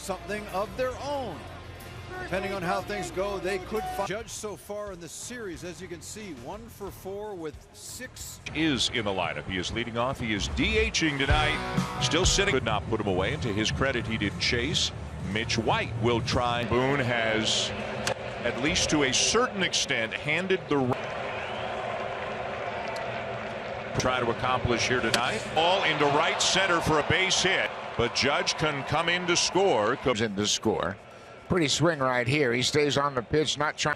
something of their own. Depending on how things go, they could judge so far in the series. As you can see, 1 for 4 with 6. Is in the lineup. He is leading off. He is DHing tonight. Still sitting. Could not put him away. And to his credit, he did chase. Mitch White will try. Boone has, at least to a certain extent, handed the try to accomplish here tonight. Ball into right center for a base hit. But Judge can come in to score. Comes in to score. Pretty swing right here. He stays on the pitch, not trying.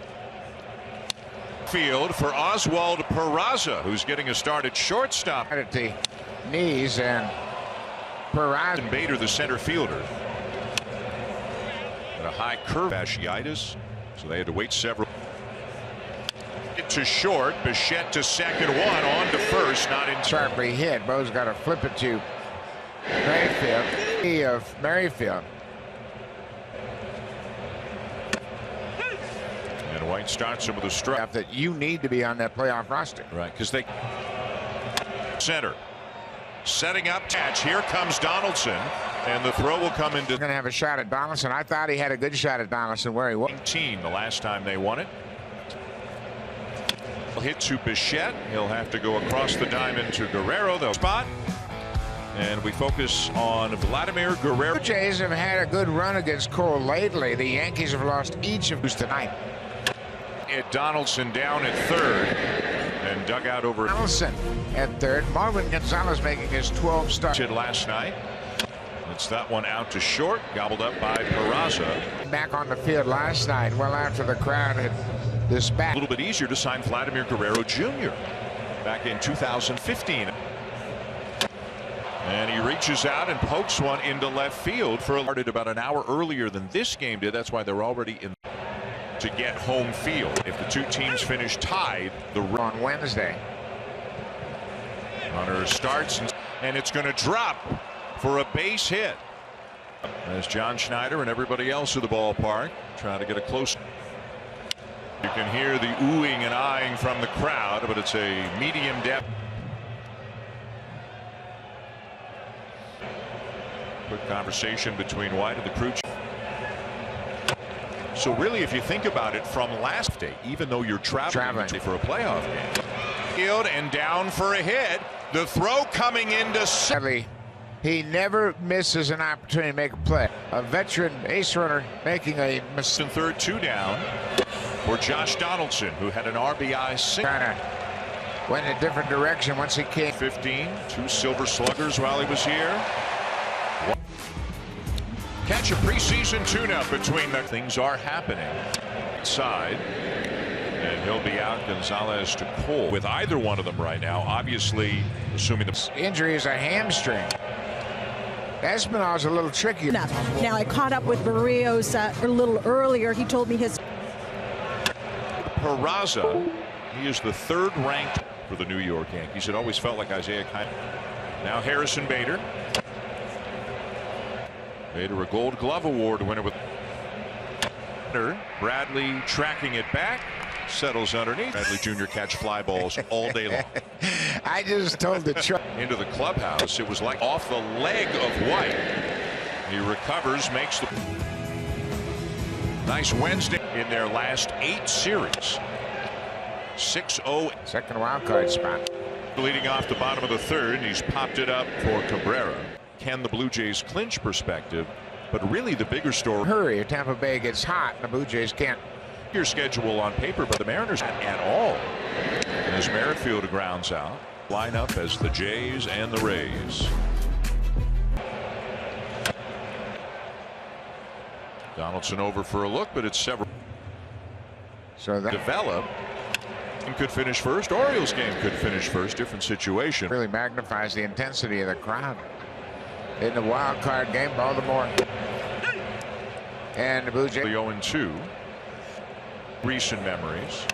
Field for Oswald Peraza, who's getting a start at shortstop. At the knees, and Peraza. And Bader, the center fielder. And a high curve fasciitis, so they had to wait several. To short, Bichette to second, one on to first, not in. Sharply hit. Bo's got to flip it to Mayfield. Of Merrifield. And White starts him with a strike. That you need to be on that playoff roster. Right, because they center. Setting up catch. Here comes Donaldson. And the throw will come into. Going to have a shot at Donaldson. I thought he had a good shot at Donaldson where he was. 19 the last time they won it. Hit to Bichette. He'll have to go across the diamond to Guerrero. The spot. And we focus on Vladimir Guerrero. The Jays have had a good run against Cole lately. The Yankees have lost each of those tonight. Donaldson down at third and dug out over Donaldson at third. Marvin Gonzalez making his 12th start last night. It's that one out to short, gobbled up by Peraza. Back on the field last night, well after the crowd had dispatched. A little bit easier to sign Vladimir Guerrero Jr. back in 2015. And he reaches out and pokes one into left field for started about an hour earlier than this game did. That's why they're already in to get home field. If the two teams finish tied, the on Wednesday. Runner starts and it's going to drop for a base hit. As John Schneider and everybody else at the ballpark trying to get a close. You can hear the oohing and eyeing from the crowd, but it's a medium depth. Quick conversation between White and the crew. So really, if you think about it, from last day, even though you're traveling for a playoff game, field and down for a hit, the throw coming into. Sadly, he never misses an opportunity to make a play. A veteran base runner making a mistake. In third, 2 down for Josh Donaldson, who had an RBI single. Kind of went in a different direction once he came. 15, 2 silver sluggers while he was here. Catch a preseason tune-up between the things are happening. Side, and he'll be out. Gonzalez to Cole with either one of them right now. Obviously, assuming the injury is a hamstring. Espinal's a little tricky. Now I caught up with Barrios a little earlier. He told me his. Peraza, he is the 3rd ranked for the New York Yankees. It always felt like Isaiah kind. Now Harrison Bader. Bader, a Gold Glove Award winner with Bradley tracking it back, settles underneath. Bradley Jr. catch fly balls all day long. I just told the truck into the clubhouse. It was like off the leg of White. He recovers, makes the nice Wednesday in their last 8 series. 6-0. Second wild card spot. Leading off the bottom of the 3rd, and he's popped it up for Cabrera. Can the Blue Jays clinch perspective, but really the bigger story. Hurry, if Tampa Bay gets hot, and the Blue Jays can't. Your schedule on paper, but the Mariners not at all. As Merrifield grounds out, line up as the Jays and the Rays. Donaldson over for a look, but it's several. So that develop. Could finish first. Orioles game could finish first. Different situation. Really magnifies the intensity of the crowd. In the wild card game, Baltimore and the Blue Jays. 0-2. Recent memories.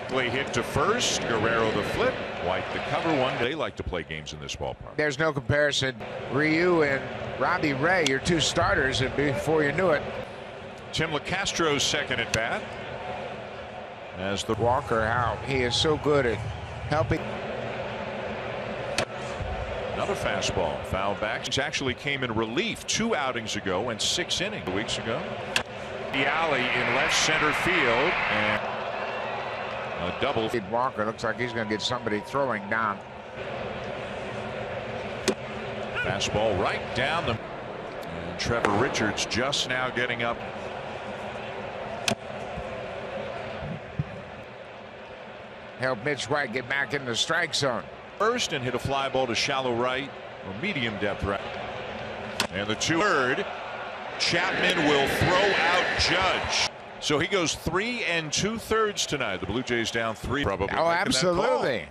Play hit to first. Guerrero the flip. White the cover. One day like to play games in this ballpark. There's no comparison. Ryu and Robbie Ray, your 2 starters, and before you knew it. Tim LeCastro's second at bat. As the Walker, how he is so good at helping. Up Another fastball foul back. He actually came in relief 2 outings ago and 6 innings weeks ago. The alley in left center field and a double. Walker looks like he's going to get somebody throwing down. Fastball right down the. And Trevor Richards just now getting up. Help Mitch White get back in the strike zone. First and hit a fly ball to shallow right or medium depth right. And the 2-third. Chapman will throw out Judge. So he goes 3 2/3 tonight. The Blue Jays down 3. Probably. Oh, absolutely.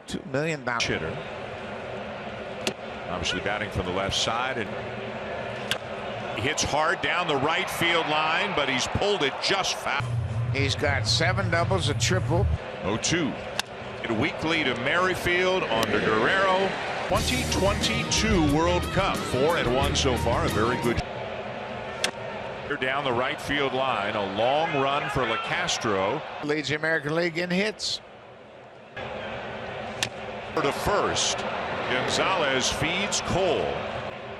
$2 million hitter. Obviously batting from the left side, and he hits hard down the right field line, but he's pulled it just foul. He's got 7 doubles, a triple. 0-2. A week lead to Merrifield on the Guerrero. 2022 World Cup. 4-1 so far. A very good. Down the right field line. A long run for LeCastro. Leads the American League in hits. To first. Gonzalez feeds Cole.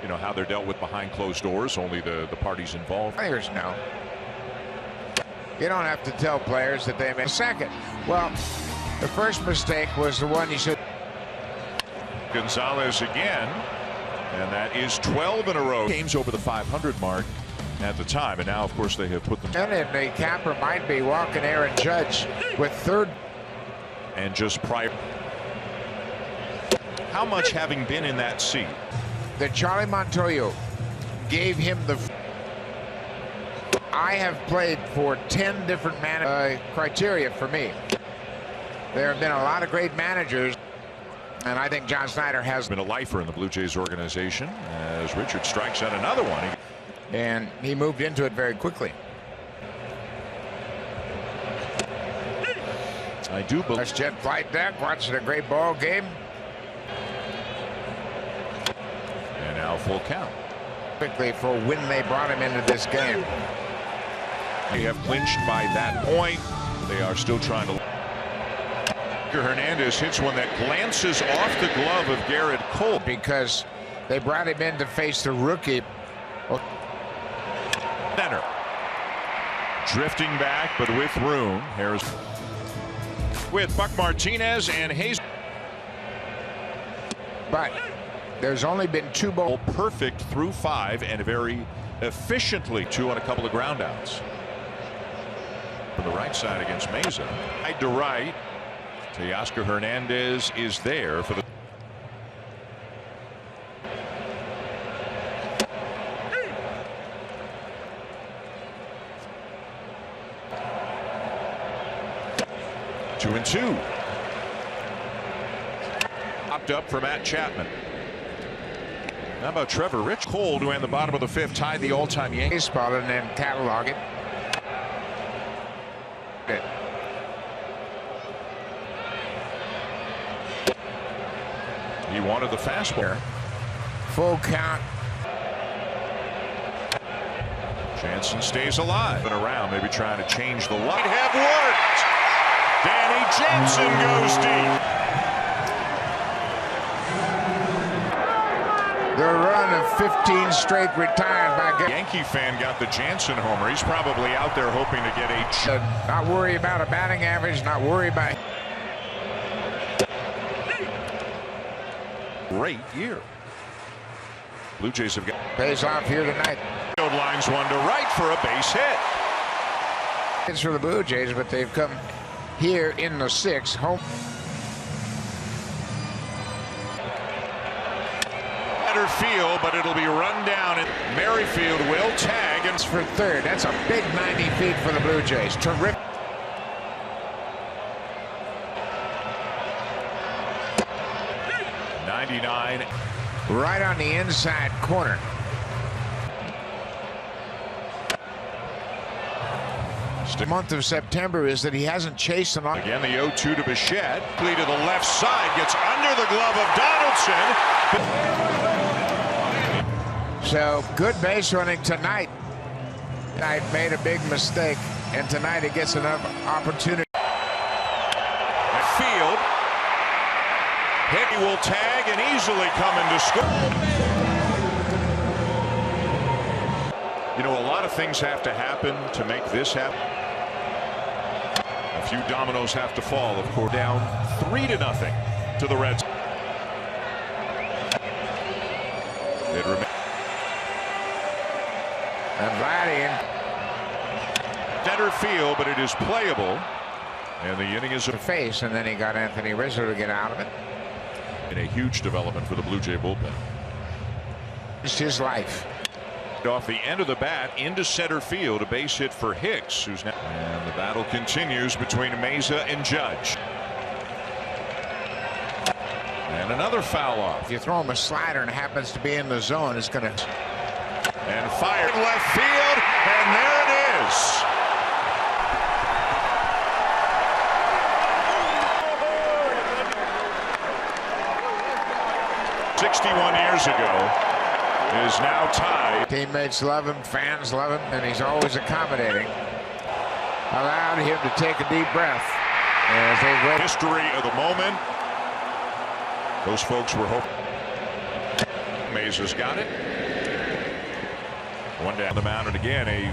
You know how they're dealt with behind closed doors. Only the parties involved. Players know. You don't have to tell players that they made a second. Well, the first mistake was the one you should. Gonzalez again, and that is 12 in a row. Games over the 500 mark at the time, and now of course they have put them. And the capper might be walking Aaron Judge with third. And just prior. How much having been in that seat? That Charlie Montoyo gave him the. I have played for 10 different criteria for me. There have been a lot of great managers, and I think John Schneider has been a lifer in the Blue Jays organization as Richard strikes out another one. And he moved into it very quickly. I do believe. That's Jet Flight Deck watching a great ball game. And now full count. Quickly for when they brought him into this game. They have clinched by that point. They are still trying to. Hernandez hits one that glances off the glove of Garrett Cole. Because they brought him in to face the rookie. Center. Drifting back, but with room. Harris with Buck Martinez and Hayes. But there's only been 2 balls. Perfect through 5 and very efficiently 2 on a couple of groundouts. From the right side against Mesa. Right to right. Teoscar Hernandez is there for the. Two and 2. Popped up for Matt Chapman. How about Trevor Rich? Cole, who in the bottom of the 5th tied the all-time Yankees. Baseball and then catalog it. He wanted the fastball. Full count. Jansen stays alive and around, maybe trying to change the line. Have worked. Danny Jansen goes deep. The run of 15 straight retired by. Yankee fan got the Jansen homer. He's probably out there hoping to get a. Not worry about a batting average. Not worry about. Great year. Blue Jays have got. Pays off here tonight. Field lines one to right for a base hit. It's for the Blue Jays, but they've come here in the 6th. Home. Better field, but it'll be run down. And Merrifield will tag. And for third. That's a big 90 feet for the Blue Jays. Terrific. Right on the inside corner. The month of September is that he hasn't chased an. Again, the 0-2 to Bichette. Plea to the left side. Gets under the glove of Donaldson. So good base running tonight. I made a big mistake, and tonight he gets another opportunity. Field. Hit He will tag and easily come into score. You know, a lot of things have to happen to make this happen. A few dominoes have to fall, of course. Down 3-0 to the Reds. It remains. And Vladdy in Center field, but it is playable. And the inning is the face, and then he got Anthony Rizzo to get out of it. in a huge development for the Blue Jay bullpen. It's his life. Off the end of the bat into center field, a base hit for Hicks, who's now. And the battle continues between Meza and Judge. And another foul off. If you throw him a slider and it happens to be in the zone, it's going to. And fired left field, and there it is. "61 years ago is now tied." Teammates love him, fans love him, and he's always accommodating. Allowed him to take a deep breath as they wait. History of the moment. Those folks were hoping. Meza's got it. One down the mound, and again a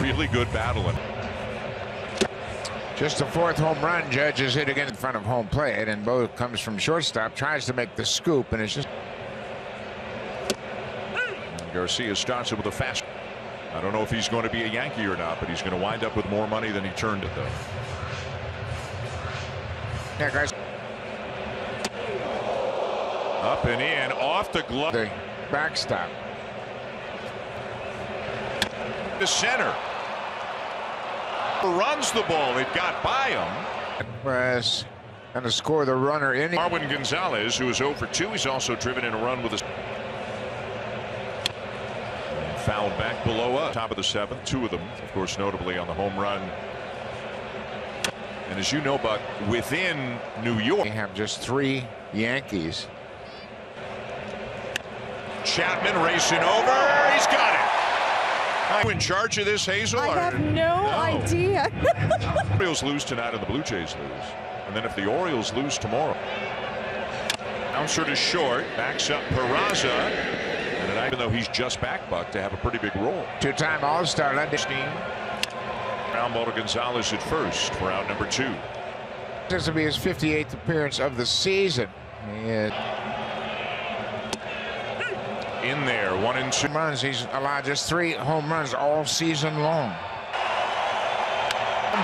really good battle. Just the fourth home run. Judge has hit again in front of home plate, and Bo comes from shortstop, tries to make the scoop, and it's just. And Garcia starts it with a fast. I don't know if he's going to be a Yankee or not, but he's going to wind up with more money than he turned it, though. Yeah, guys. Up and in, off the glove. The backstop. To center. Runs the ball. It got by him. Was going to score the runner in. Marwin Gonzalez, who is 0 for 2. He's also driven in a run with a. Fouled back below us. Top of the 7th. 2 of them, of course, notably on the home run. And as you know, Buck, within New York, We have just 3 Yankees. Chapman racing over. He's got it. Are you in charge of this, Hazel? I have no idea. The Orioles lose tonight and the Blue Jays lose. And then if the Orioles lose tomorrow. Bouncer to short. Backs up Peraza. And tonight, even though he's just back, Buck, to have a pretty big role. 2-time All-Star. Ground ball to Gonzalez at first for out number 2. This will be his 58th appearance of the season. In there, 1 and 2 runs. He's allowed just 3 home runs all season long.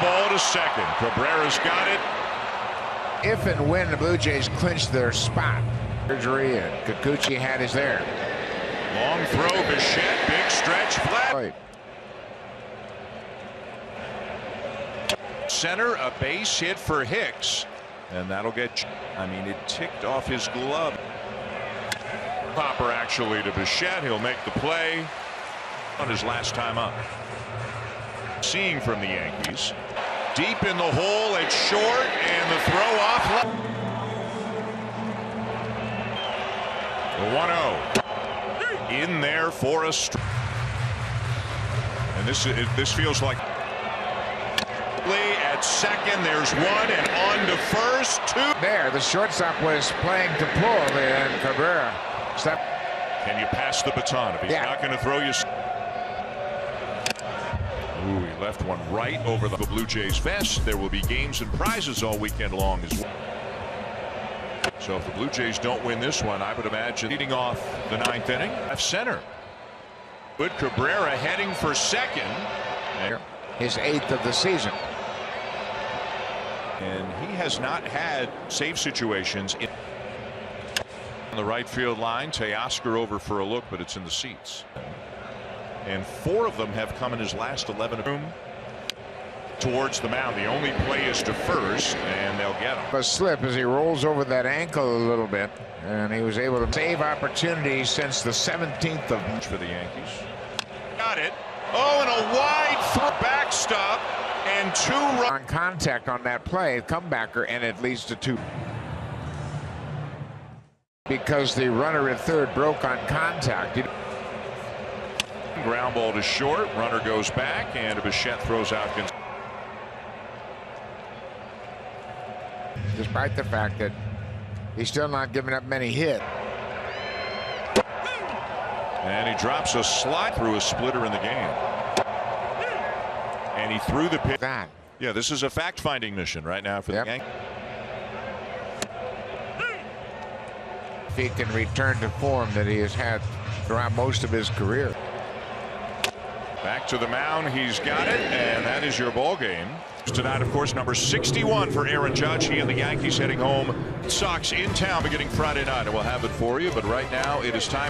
Ball to second. Cabrera's got it. If and when the Blue Jays clinch their spot, surgery and Kikuchi had his there. Long throw, Bichette, big stretch, flat. Right. Center, a base hit for Hicks, and that'll get. I mean, it ticked off his glove. Popper actually to Bichette. He'll make the play on his last time up. Seeing from the Yankees. Deep in the hole, it's short, and the throw off. The 1-0. In there for a strike. And this feels like. At second, there's 1, and on to first, 2. There, the shortstop was playing to pull, and Cabrera. Can you pass the baton if he's not going to throw you? Ooh, he left one right over the Blue Jays vest. There will be games and prizes all weekend long as well. So if the Blue Jays don't win this one, I would imagine leading off the 9th inning. Left center. Good. Cabrera heading for second. His 8th of the season. And he has not had save situations on the right field line. Teoscar over for a look, but it's in the seats. And 4 of them have come in his last 11 towards the mound. The only play is to first, and they'll get him. A slip as he rolls over that ankle a little bit, and he was able to save opportunities since the 17th of March for the Yankees. Got it. Oh, and a wide throw backstop. And 2 on contact on that play, comebacker, and it leads to 2. Because the runner at third broke on contact. Ground ball to short. Runner goes back, and Bichette throws out. Despite the fact that He's still not giving up many hits. And he drops a slide through a splitter in the game. And he threw the pitch. Yeah, this is a fact-finding mission right now for the Yankees. If he can return to form that he has had throughout most of his career. Back to the mound, he's got it, and that is your ball game. Tonight, of course, number 61 for Aaron Judge. He and the Yankees heading home. Sox in town beginning Friday night, and we'll have it for you. But right now, it is time.